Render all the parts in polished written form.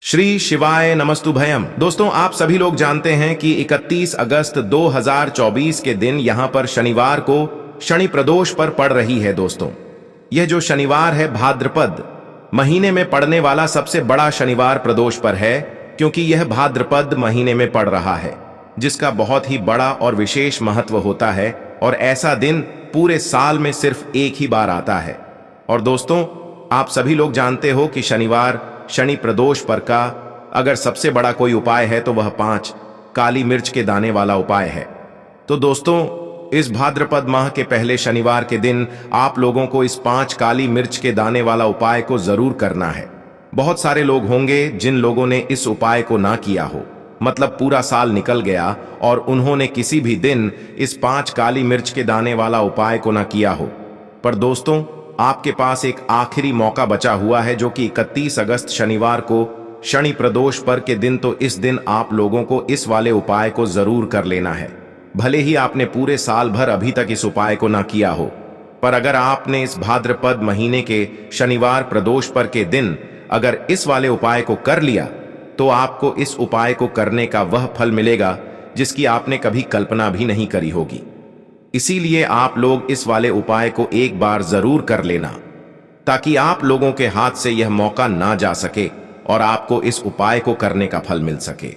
श्री शिवाय नमस्तुभयम। दोस्तों, आप सभी लोग जानते हैं कि 31 अगस्त 2024 के दिन यहां पर शनिवार को शनि प्रदोष पर पड़ रही है। दोस्तों, यह जो शनिवार है भाद्रपद महीने में पड़ने वाला सबसे बड़ा शनिवार प्रदोष पर है, क्योंकि यह भाद्रपद महीने में पड़ रहा है, जिसका बहुत ही बड़ा और विशेष महत्व होता है। और ऐसा दिन पूरे साल में सिर्फ एक ही बार आता है। और दोस्तों, आप सभी लोग जानते हो कि शनिवार शनि प्रदोष पर का अगर सबसे बड़ा कोई उपाय है तो वह 5 काली मिर्च के दाने वाला उपाय है। तो दोस्तों, इस भाद्रपद माह के पहले शनिवार के दिन आप लोगों को इस 5 काली मिर्च के दाने वाला उपाय को जरूर करना है। बहुत सारे लोग होंगे जिन लोगों ने इस उपाय को ना किया हो, मतलब पूरा साल निकल गया और उन्होंने किसी भी दिन इस 5 काली मिर्च के दाने वाला उपाय को ना किया हो। पर दोस्तों, आपके पास एक आखिरी मौका बचा हुआ है, जो कि 31 अगस्त शनिवार को शनि प्रदोष पर के दिन। तो इस दिन आप लोगों को इस वाले उपाय को जरूर कर लेना है, भले ही आपने पूरे साल भर अभी तक इस उपाय को ना किया हो। पर अगर आपने इस भाद्रपद महीने के शनिवार प्रदोष पर के दिन अगर इस वाले उपाय को कर लिया, तो आपको इस उपाय को करने का वह फल मिलेगा जिसकी आपने कभी कल्पना भी नहीं करी होगी। इसीलिए आप लोग इस वाले उपाय को एक बार जरूर कर लेना, ताकि आप लोगों के हाथ से यह मौका ना जा सके और आपको इस उपाय को करने का फल मिल सके।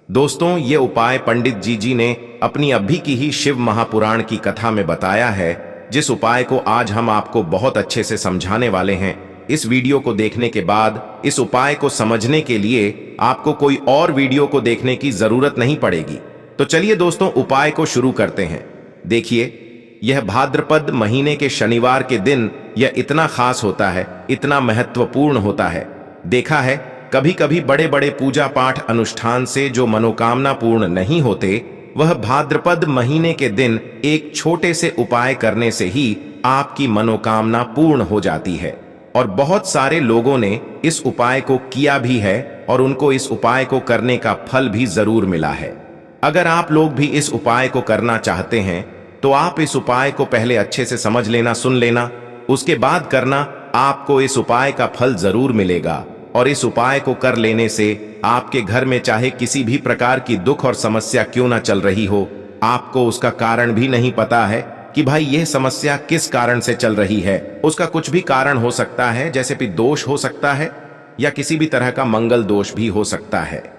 दोस्तों, ये उपाय पंडित जी ने अपनी अभी की ही शिव महापुराण की कथा में बताया है, जिस उपाय को आज हम आपको बहुत अच्छे से समझाने वाले हैं। इस वीडियो को देखने के बाद इस उपाय को समझने के लिए आपको कोई और वीडियो को देखने की जरूरत नहीं पड़ेगी। तो चलिए दोस्तों, उपाय को शुरू करते हैं। देखिए, यह भाद्रपद महीने के शनिवार के दिन यह इतना खास होता है, इतना महत्वपूर्ण होता है। देखा है, कभी कभी बड़े बड़े पूजा पाठ अनुष्ठान से जो मनोकामना पूर्ण नहीं होते, वह भाद्रपद महीने के दिन एक छोटे से उपाय करने से ही आपकी मनोकामना पूर्ण हो जाती है। और बहुत सारे लोगों ने इस उपाय को किया भी है और उनको इस उपाय को करने का फल भी जरूर मिला है। अगर आप लोग भी इस उपाय को करना चाहते हैं, तो आप इस उपाय को पहले अच्छे से समझ लेना, सुन लेना, उसके बाद करना। आपको इस उपाय का फल जरूर मिलेगा। और इस उपाय को कर लेने से आपके घर में चाहे किसी भी प्रकार की दुख और समस्या क्यों ना चल रही हो, आपको उसका कारण भी नहीं पता है कि भाई यह समस्या किस कारण से चल रही है। उसका कुछ भी कारण हो सकता है, जैसे कि दोष हो सकता है या किसी भी तरह का मंगल दोष भी हो सकता है।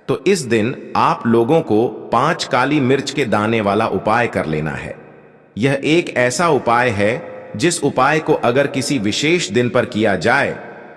तो इस दिन आप लोगों को 5 काली मिर्च के दाने वाला उपाय कर लेना है। यह एक ऐसा उपाय है जिस उपाय को अगर किसी विशेष दिन पर किया जाए,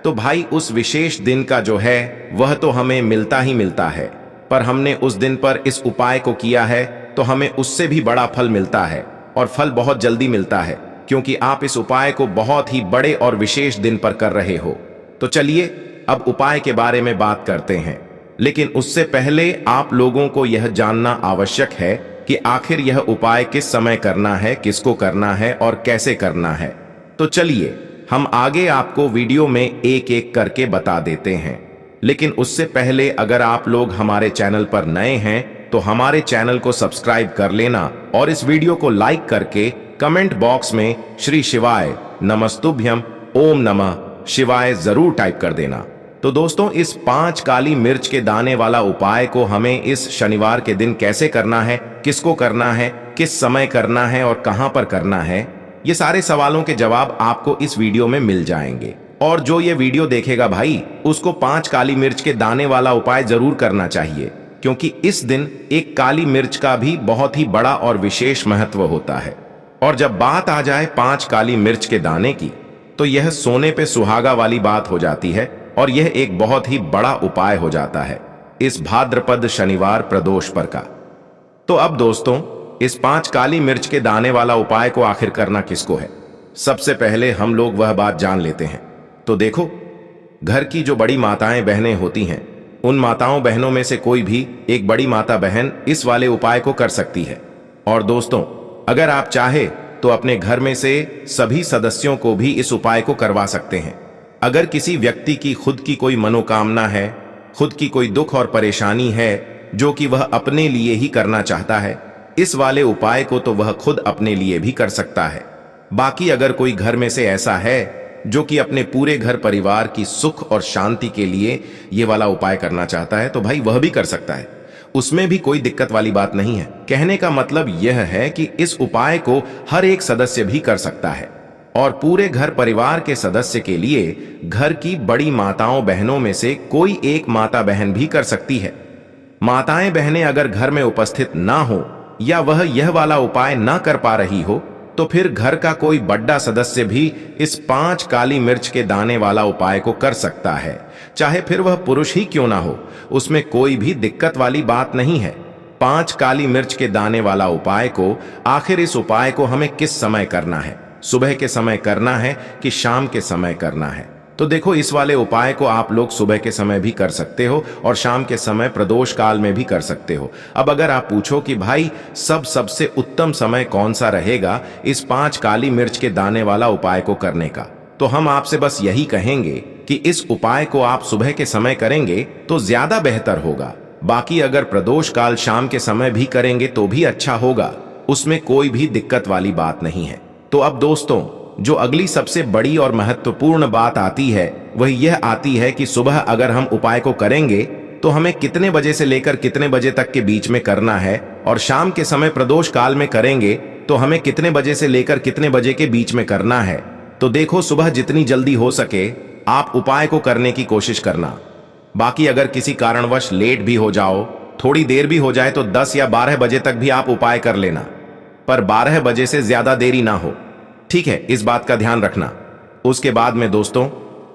तो भाई उस विशेष दिन का जो है वह तो हमें मिलता ही मिलता है। पर हमने उस दिन पर इस उपाय को किया है तो हमें उससे भी बड़ा फल मिलता है, और फल बहुत जल्दी मिलता है, क्योंकि आप इस उपाय को बहुत ही बड़े और विशेष दिन पर कर रहे हो। तो चलिए अब उपाय के बारे में बात करते हैं। लेकिन उससे पहले आप लोगों को यह जानना आवश्यक है कि आखिर यह उपाय किस समय करना है, किसको करना है और कैसे करना है। तो चलिए हम आगे आपको वीडियो में एक एक करके बता देते हैं। लेकिन उससे पहले अगर आप लोग हमारे चैनल पर नए हैं, तो हमारे चैनल को सब्सक्राइब कर लेना और इस वीडियो को लाइक करके कमेंट बॉक्स में श्री शिवाय नमस्तुभ्यम ओम नमः शिवाय जरूर टाइप कर देना। तो दोस्तों, इस 5 काली मिर्च के दाने वाला उपाय को हमें इस शनिवार के दिन कैसे करना है, किसको करना है, किस समय करना है और कहां पर करना है, ये सारे सवालों के जवाब आपको इस वीडियो में मिल जाएंगे। और जो ये वीडियो देखेगा भाई, उसको 5 काली मिर्च के दाने वाला उपाय जरूर करना चाहिए, क्योंकि इस दिन एक काली मिर्च का भी बहुत ही बड़ा और विशेष महत्व होता है। और जब बात आ जाए 5 काली मिर्च के दाने की, तो यह सोने पे सुहागा वाली बात हो जाती है और यह एक बहुत ही बड़ा उपाय हो जाता है इस भाद्रपद शनिवार प्रदोष पर का। तो अब दोस्तों, इस 5 काली मिर्च के दाने वाला उपाय को आखिर करना किसको है, सबसे पहले हम लोग वह बात जान लेते हैं। तो देखो, घर की जो बड़ी माताएं बहनें होती हैं, उन माताओं बहनों में से कोई भी एक बड़ी माता बहन इस वाले उपाय को कर सकती है। और दोस्तों, अगर आप चाहे तो अपने घर में से सभी सदस्यों को भी इस उपाय को करवा सकते हैं। अगर किसी व्यक्ति की खुद की कोई मनोकामना है, खुद की कोई दुख और परेशानी है जो कि वह अपने लिए ही करना चाहता है, इस वाले उपाय को तो वह खुद अपने लिए भी कर सकता है। बाकी अगर कोई घर में से ऐसा है जो कि अपने पूरे घर परिवार की सुख और शांति के लिए ये वाला उपाय करना चाहता है, तो भाई वह भी कर सकता है। उसमें भी कोई दिक्कत वाली बात नहीं है। कहने का मतलब यह है कि इस उपाय को हर एक सदस्य भी कर सकता है और पूरे घर परिवार के सदस्य के लिए घर की बड़ी माताओं बहनों में से कोई एक माता बहन भी कर सकती है। माताएं बहनें अगर घर में उपस्थित ना हो या वह यह वाला उपाय ना कर पा रही हो, तो फिर घर का कोई बड़ा सदस्य भी इस 5 काली मिर्च के दाने वाला उपाय को कर सकता है, चाहे फिर वह पुरुष ही क्यों ना हो। उसमें कोई भी दिक्कत वाली बात नहीं है। 5 काली मिर्च के दाने वाला उपाय को, आखिर इस उपाय को हमें किस समय करना है? सुबह के समय करना है कि शाम के समय करना है? तो देखो, इस वाले उपाय को आप लोग सुबह के समय भी कर सकते हो और शाम के समय प्रदोष काल में भी कर सकते हो। अब अगर आप पूछो कि भाई सबसे उत्तम समय कौन सा रहेगा इस 5 काली मिर्च के दाने वाला उपाय को करने का, तो हम आपसे बस यही कहेंगे कि इस उपाय को आप सुबह के समय करेंगे तो ज्यादा बेहतर होगा। बाकी अगर प्रदोष काल शाम के समय भी करेंगे तो भी अच्छा होगा, उसमें कोई भी दिक्कत वाली बात नहीं है। तो अब दोस्तों, जो अगली सबसे बड़ी और महत्वपूर्ण बात आती है वह यह आती है कि सुबह अगर हम उपाय को करेंगे तो हमें कितने बजे से लेकर कितने बजे तक के बीच में करना है, और शाम के समय प्रदोष काल में करेंगे तो हमें कितने बजे से लेकर कितने बजे के बीच में करना है। तो देखो, सुबह जितनी जल्दी हो सके आप उपाय को करने की कोशिश करना। बाकी अगर किसी कारणवश लेट भी हो जाओ, थोड़ी देर भी हो जाए, तो 10 या 12 बजे तक भी आप उपाय कर लेना, पर 12 बजे से ज्यादा देरी ना हो, ठीक है? इस बात का ध्यान रखना। उसके बाद में दोस्तों,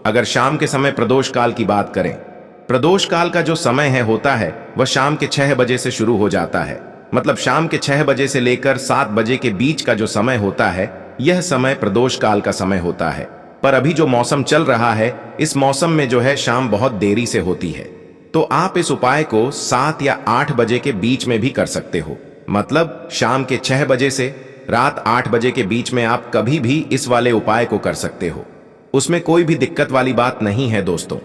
अगर शाम के समय प्रदोष काल की बात करें, प्रदोष काल का जो समय है होता है वह शाम के 6 बजे से शुरू हो जाता है। मतलब शाम के 6 बजे से लेकर 7 बजे के बीच का जो समय होता है, यह समय प्रदोष काल का समय होता है। पर अभी जो मौसम चल रहा है, इस मौसम में जो है शाम बहुत देरी से होती है, तो आप इस उपाय को 7 या 8 बजे के बीच में भी कर सकते हो। मतलब शाम के 6 बजे से रात 8 बजे के बीच में आप कभी भी इस वाले उपाय को कर सकते हो, उसमें कोई भी दिक्कत वाली बात नहीं है। दोस्तों,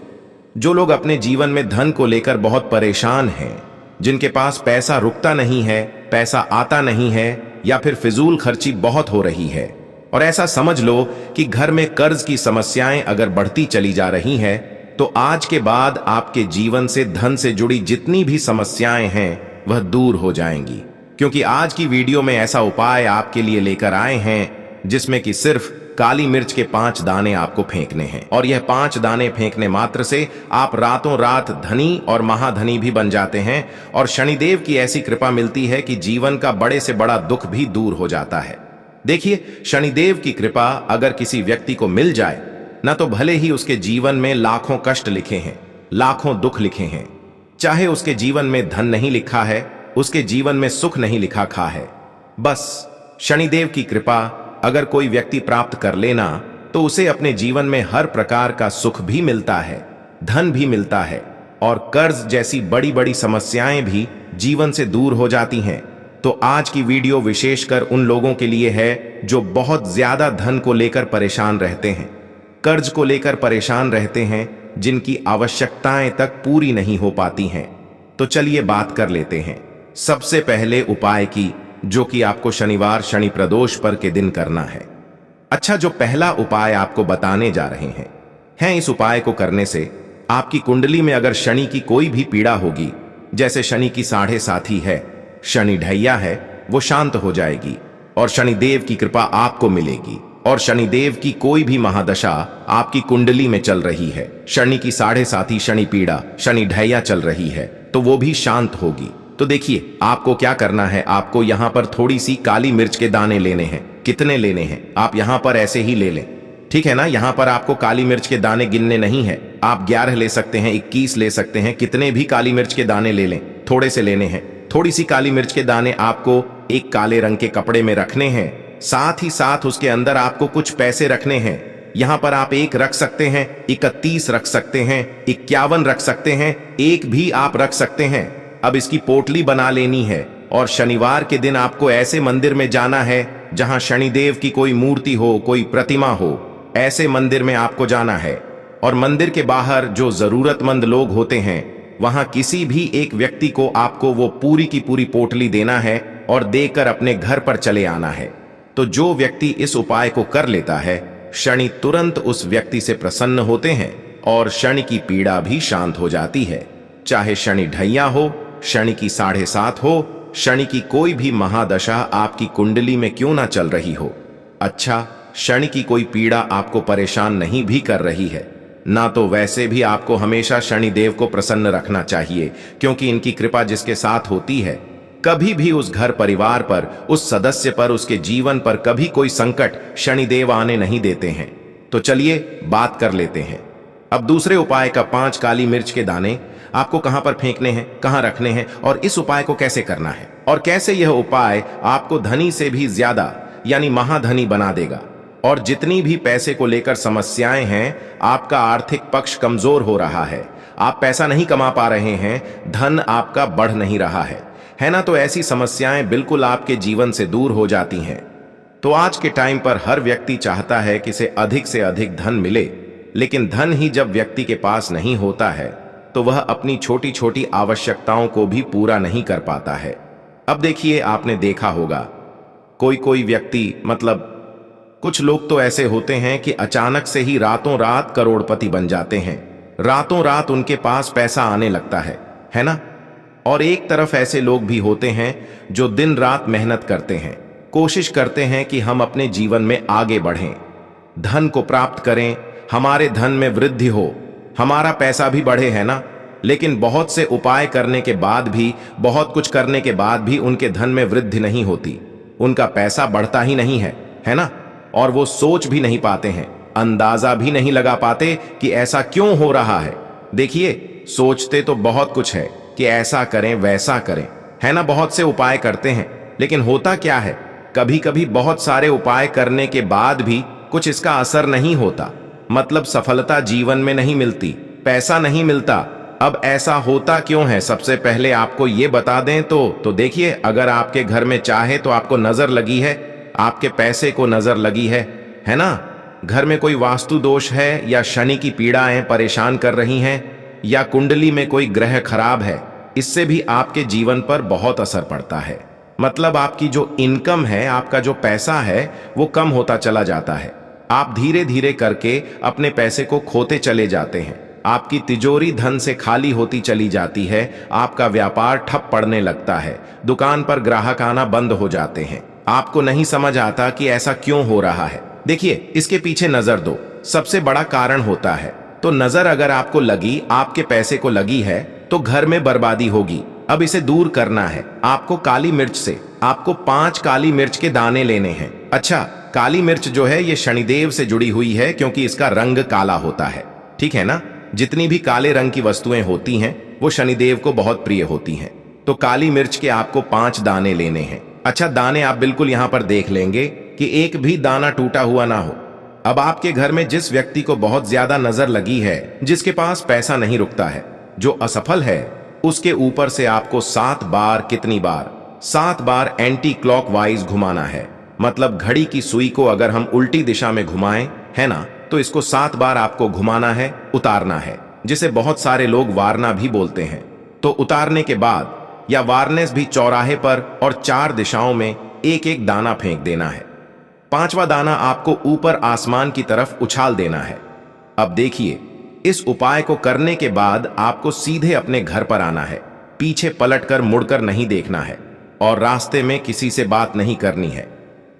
जो लोग अपने जीवन में धन को लेकर बहुत परेशान हैं, जिनके पास पैसा रुकता नहीं है, पैसा आता नहीं है, या फिर फिजूल खर्ची बहुत हो रही है, और ऐसा समझ लो कि घर में कर्ज की समस्याएं अगर बढ़ती चली जा रही हैं, तो आज के बाद आपके जीवन से धन से जुड़ी जितनी भी समस्याएं हैं वह दूर हो जाएंगी। क्योंकि आज की वीडियो में ऐसा उपाय आपके लिए लेकर आए हैं जिसमें कि सिर्फ काली मिर्च के 5 दाने आपको फेंकने हैं, और यह 5 दाने फेंकने मात्र से आप रातों रात धनी और महाधनी भी बन जाते हैं, और शनिदेव की ऐसी कृपा मिलती है कि जीवन का बड़े से बड़ा दुख भी दूर हो जाता है। देखिए, शनिदेव की कृपा अगर किसी व्यक्ति को मिल जाए ना, तो भले ही उसके जीवन में लाखों कष्ट लिखे हैं, लाखों दुख लिखे हैं, चाहे उसके जीवन में धन नहीं लिखा है, उसके जीवन में सुख नहीं लिखा खा है, बस शनिदेव की कृपा अगर कोई व्यक्ति प्राप्त कर लेना, तो उसे अपने जीवन में हर प्रकार का सुख भी मिलता है, धन भी मिलता है, और कर्ज जैसी बड़ी बड़ी समस्याएं भी जीवन से दूर हो जाती हैं। तो आज की वीडियो विशेषकर उन लोगों के लिए है जो बहुत ज्यादा धन को लेकर परेशान रहते हैं, कर्ज को लेकर परेशान रहते हैं, जिनकी आवश्यकताएं तक पूरी नहीं हो पाती हैं। तो चलिए बात कर लेते हैं सबसे पहले उपाय की, जो कि आपको शनिवार शनि प्रदोष पर के दिन करना है। अच्छा, जो पहला उपाय आपको बताने जा रहे हैं, इस उपाय को करने से आपकी कुंडली में अगर शनि की कोई भी पीड़ा होगी, जैसे शनि की 7.5 है, शनि ढैया है, वो शांत हो जाएगी और शनिदेव की कृपा आपको मिलेगी। और शनिदेव की कोई भी महादशा आपकी कुंडली में चल रही है, शनि की 7.5 शनि पीड़ा, शनि ढैया चल रही है, तो वो भी शांत होगी। तो देखिए, आपको क्या करना है, आपको यहां पर थोड़ी सी काली मिर्च के दाने लेने हैं। कितने लेने हैं आप यहां पर ऐसे ही ले लें, ठीक है ना? यहां पर आपको काली मिर्च के दाने गिनने नहीं है, आप 11 ले सकते हैं, 21 ले सकते हैं, कितने भी काली मिर्च के दाने ले लें, थोड़े से लेने हैं। थोड़ी सी काली मिर्च के दाने आपको एक काले रंग के कपड़े में रखने हैं, साथ ही साथ उसके अंदर आपको कुछ पैसे रखने हैं। यहां पर आप 1 रख सकते हैं, 31 रख सकते हैं, 51 रख सकते हैं, 1 भी आप रख सकते हैं। अब इसकी पोटली बना लेनी है, और शनिवार के दिन आपको ऐसे मंदिर में जाना है जहां शनिदेव की कोई मूर्ति हो, कोई प्रतिमा हो, ऐसे मंदिर में आपको जाना है। और मंदिर के बाहर जो जरूरतमंद लोग होते हैं, वहां किसी भी एक व्यक्ति को आपको वो पूरी की पूरी पोटली देना है और देकर अपने घर पर चले आना है। तो जो व्यक्ति इस उपाय को कर लेता है, शनि तुरंत उस व्यक्ति से प्रसन्न होते हैं और शनि की पीड़ा भी शांत हो जाती है। चाहे शनि ढैया हो, शनि की 7.5 हो, शनि की कोई भी महादशा आपकी कुंडली में क्यों ना चल रही हो। अच्छा, शनि की कोई पीड़ा आपको परेशान नहीं भी कर रही है ना, तो वैसे भी आपको हमेशा शनिदेव को प्रसन्न रखना चाहिए, क्योंकि इनकी कृपा जिसके साथ होती है कभी भी उस घर परिवार पर, उस सदस्य पर, उसके जीवन पर कभी कोई संकट शनिदेव आने नहीं देते हैं। तो चलिए बात कर लेते हैं अब दूसरे उपाय का। 5 काली मिर्च के दाने आपको कहां पर फेंकने हैं, कहां रखने हैं और इस उपाय को कैसे करना है और कैसे यह उपाय आपको धनी से भी ज्यादा यानी महाधनी बना देगा। और जितनी भी पैसे को लेकर समस्याएं हैं, आपका आर्थिक पक्ष कमजोर हो रहा है, आप पैसा नहीं कमा पा रहे हैं, धन आपका बढ़ नहीं रहा है ना, तो ऐसी समस्याएं बिल्कुल आपके जीवन से दूर हो जाती हैं। तो आज के टाइम पर हर व्यक्ति चाहता है कि से अधिक धन मिले, लेकिन धन ही जब व्यक्ति के पास नहीं होता है तो वह अपनी छोटी छोटी आवश्यकताओं को भी पूरा नहीं कर पाता है। अब देखिए, आपने देखा होगा कोई व्यक्ति, मतलब कुछ लोग तो ऐसे होते हैं कि अचानक से ही रातों रात करोड़पति बन जाते हैं, रातों रात उनके पास पैसा आने लगता है ना। और एक तरफ ऐसे लोग भी होते हैं जो दिन रात मेहनत करते हैं, कोशिश करते हैं कि हम अपने जीवन में आगे बढ़ें, धन को प्राप्त करें, हमारे धन में वृद्धि हो, हमारा पैसा भी बढ़े, है ना। लेकिन बहुत से उपाय करने के बाद भी, बहुत कुछ करने के बाद भी उनके धन में वृद्धि नहीं होती, उनका पैसा बढ़ता ही नहीं है ना। और वो सोच भी नहीं पाते हैं, अंदाजा भी नहीं लगा पाते कि ऐसा क्यों हो रहा है। देखिए, सोचते तो बहुत कुछ है कि ऐसा करें वैसा करें, है ना, बहुत से उपाय करते हैं, लेकिन होता क्या है, कभी कभी बहुत सारे उपाय करने के बाद भी कुछ इसका असर नहीं होता, मतलब सफलता जीवन में नहीं मिलती, पैसा नहीं मिलता। अब ऐसा होता क्यों है, सबसे पहले आपको ये बता दें तो देखिए, अगर आपके घर में चाहे तो आपको नजर लगी है, आपके पैसे को नजर लगी है ना, घर में कोई वास्तु दोष है या शनि की पीड़ाएं परेशान कर रही हैं या कुंडली में कोई ग्रह खराब है, इससे भी आपके जीवन पर बहुत असर पड़ता है। मतलब आपकी जो इनकम है, आपका जो पैसा है वो कम होता चला जाता है, आप धीरे धीरे करके अपने पैसे को खोते चले जाते हैं, आपकी तिजोरी धन से खाली होती चली जाती है, आपका व्यापार ठप पड़ने लगता है, दुकान पर ग्राहक आना बंद हो जाते हैं। आपको नहीं समझ आता कि ऐसा क्यों हो रहा है। देखिए, इसके पीछे नजर दो, सबसे बड़ा कारण होता है। तो नजर अगर आपको लगी, आपके पैसे को लगी है, तो घर में बर्बादी होगी। अब इसे दूर करना है आपको काली मिर्च से। आपको 5 काली मिर्च के दाने लेने हैं। अच्छा, काली मिर्च जो है ये शनिदेव से जुड़ी हुई है, क्योंकि इसका रंग काला होता है, ठीक है ना। जितनी भी काले रंग की वस्तुएं होती हैं वो शनिदेव को बहुत प्रिय होती हैं। तो काली मिर्च के आपको 5 दाने लेने हैं। अच्छा, दाने आप बिल्कुल यहां पर देख लेंगे कि एक भी दाना टूटा हुआ ना हो। अब आपके घर में जिस व्यक्ति को बहुत ज्यादा नजर लगी है, जिसके पास पैसा नहीं रुकता है, जो असफल है, उसके ऊपर से आपको 7 बार, कितनी बार, 7 बार एंटी क्लॉकवाइज घुमाना है। मतलब घड़ी की सुई को अगर हम उल्टी दिशा में घुमाएं, है ना, तो इसको 7 बार आपको घुमाना है, उतारना है, जिसे बहुत सारे लोग वारना भी बोलते हैं। तो उतारने के बाद या वारनेस भी चौराहे पर और 4 दिशाओं में एक एक दाना फेंक देना है। 5वां दाना आपको ऊपर आसमान की तरफ उछाल देना है। अब देखिए, इस उपाय को करने के बाद आपको सीधे अपने घर पर आना है, पीछे पलटकर मुड़कर नहीं देखना है और रास्ते में किसी से बात नहीं करनी है।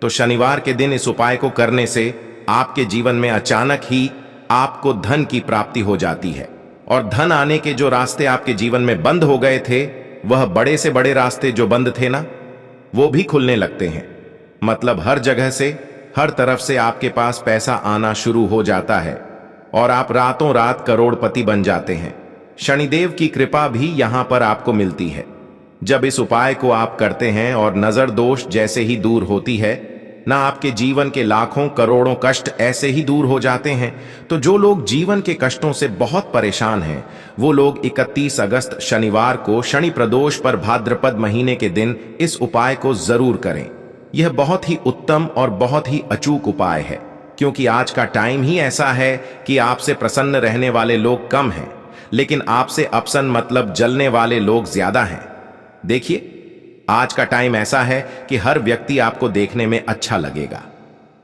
तो शनिवार के दिन इस उपाय को करने से आपके जीवन में अचानक ही आपको धन की प्राप्ति हो जाती है और धन आने के जो रास्ते आपके जीवन में बंद हो गए थे, वह बड़े से बड़े रास्ते जो बंद थे ना, वो भी खुलने लगते हैं। मतलब हर जगह से, हर तरफ से आपके पास पैसा आना शुरू हो जाता है और आप रातों रात करोड़पति बन जाते हैं। शनिदेव की कृपा भी यहां पर आपको मिलती है। जब इस उपाय को आप करते हैं और नजर दोष जैसे ही दूर होती है ना, आपके जीवन के लाखों करोड़ों कष्ट ऐसे ही दूर हो जाते हैं। तो जो लोग जीवन के कष्टों से बहुत परेशान हैं, वो लोग 31 अगस्त शनिवार को शनि प्रदोष पर भाद्रपद महीने के दिन इस उपाय को जरूर करें। यह बहुत ही उत्तम और बहुत ही अचूक उपाय है, क्योंकि आज का टाइम ही ऐसा है कि आपसे प्रसन्न रहने वाले लोग कम हैं, लेकिन आपसे अपसन मतलब जलने वाले लोग ज्यादा हैं। देखिए, आज का टाइम ऐसा है कि हर व्यक्ति आपको देखने में अच्छा लगेगा,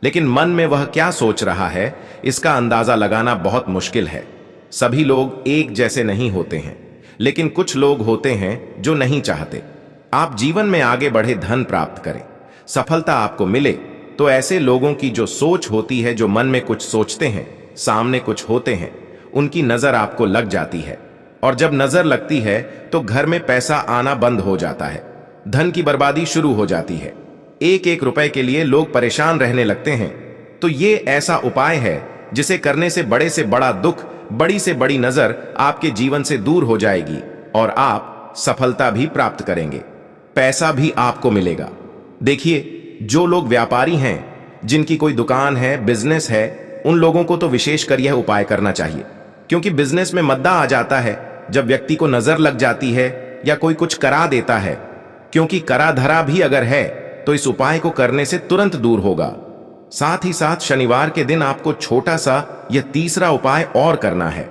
लेकिन मन में वह क्या सोच रहा है, इसका अंदाजा लगाना बहुत मुश्किल है। सभी लोग एक जैसे नहीं होते हैं, लेकिन कुछ लोग होते हैं जो नहीं चाहते आप जीवन में आगे बढ़े, धन प्राप्त करें, सफलता आपको मिले। तो ऐसे लोगों की जो सोच होती है, जो मन में कुछ सोचते हैं, सामने कुछ होते हैं, उनकी नजर आपको लग जाती है। और जब नजर लगती है तो घर में पैसा आना बंद हो जाता है, धन की बर्बादी शुरू हो जाती है, एक एक रुपए के लिए लोग परेशान रहने लगते हैं। तो ये ऐसा उपाय है जिसे करने से बड़ा दुख, बड़ी से बड़ी नजर आपके जीवन से दूर हो जाएगी और आप सफलता भी प्राप्त करेंगे, पैसा भी आपको मिलेगा। देखिए, जो लोग व्यापारी हैं, जिनकी कोई दुकान है, बिजनेस है, उन लोगों को तो विशेषकर यह उपाय करना चाहिए, क्योंकि बिजनेस में मद्दा आ जाता है जब व्यक्ति को नजर लग जाती है या कोई कुछ करा देता है। क्योंकि करा धरा भी अगर है तो इस उपाय को करने से तुरंत दूर होगा। साथ ही साथ शनिवार के दिन आपको छोटा सा यह तीसरा उपाय और करना है।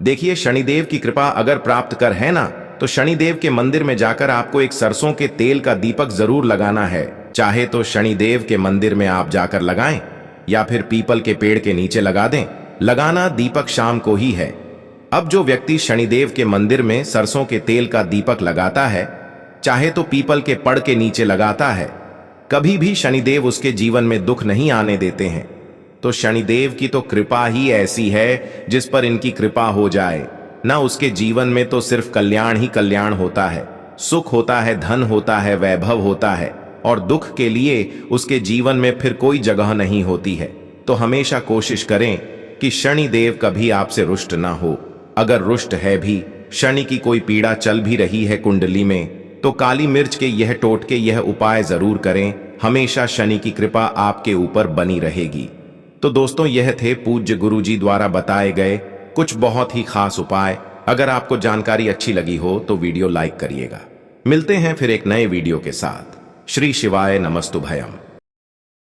देखिए, शनिदेव की कृपा अगर प्राप्त कर है ना, तो शनिदेव के मंदिर में जाकर आपको एक सरसों के तेल का दीपक जरूर लगाना है। चाहे तो शनिदेव के मंदिर में आप जाकर लगाएं या फिर पीपल के पेड़ के नीचे लगा दें। लगाना दीपक शाम को ही है। अब जो व्यक्ति शनिदेव के मंदिर में सरसों के तेल का दीपक लगाता है, चाहे तो पीपल के पड़ के नीचे लगाता है, कभी भी शनिदेव उसके जीवन में दुख नहीं आने देते हैं। तो शनिदेव की तो कृपा ही ऐसी है, जिस पर इनकी कृपा हो जाए ना, उसके जीवन में तो सिर्फ कल्याण ही कल्याण होता है, सुख होता है, धन होता है, वैभव होता है, और दुख के लिए उसके जीवन में फिर कोई जगह नहीं होती है। तो हमेशा कोशिश करें कि शनिदेव कभी आपसे रुष्ट ना हो। अगर रुष्ट है भी, शनि की कोई पीड़ा चल भी रही है कुंडली में, तो काली मिर्च के यह टोटके, यह उपाय जरूर करें। हमेशा शनि की कृपा आपके ऊपर बनी रहेगी। तो दोस्तों, यह थे पूज्य गुरुजी द्वारा बताए गए कुछ बहुत ही खास उपाय। अगर आपको जानकारी अच्छी लगी हो तो वीडियो लाइक करिएगा। मिलते हैं फिर एक नए वीडियो के साथ। श्री शिवाय नमस्तुभयम।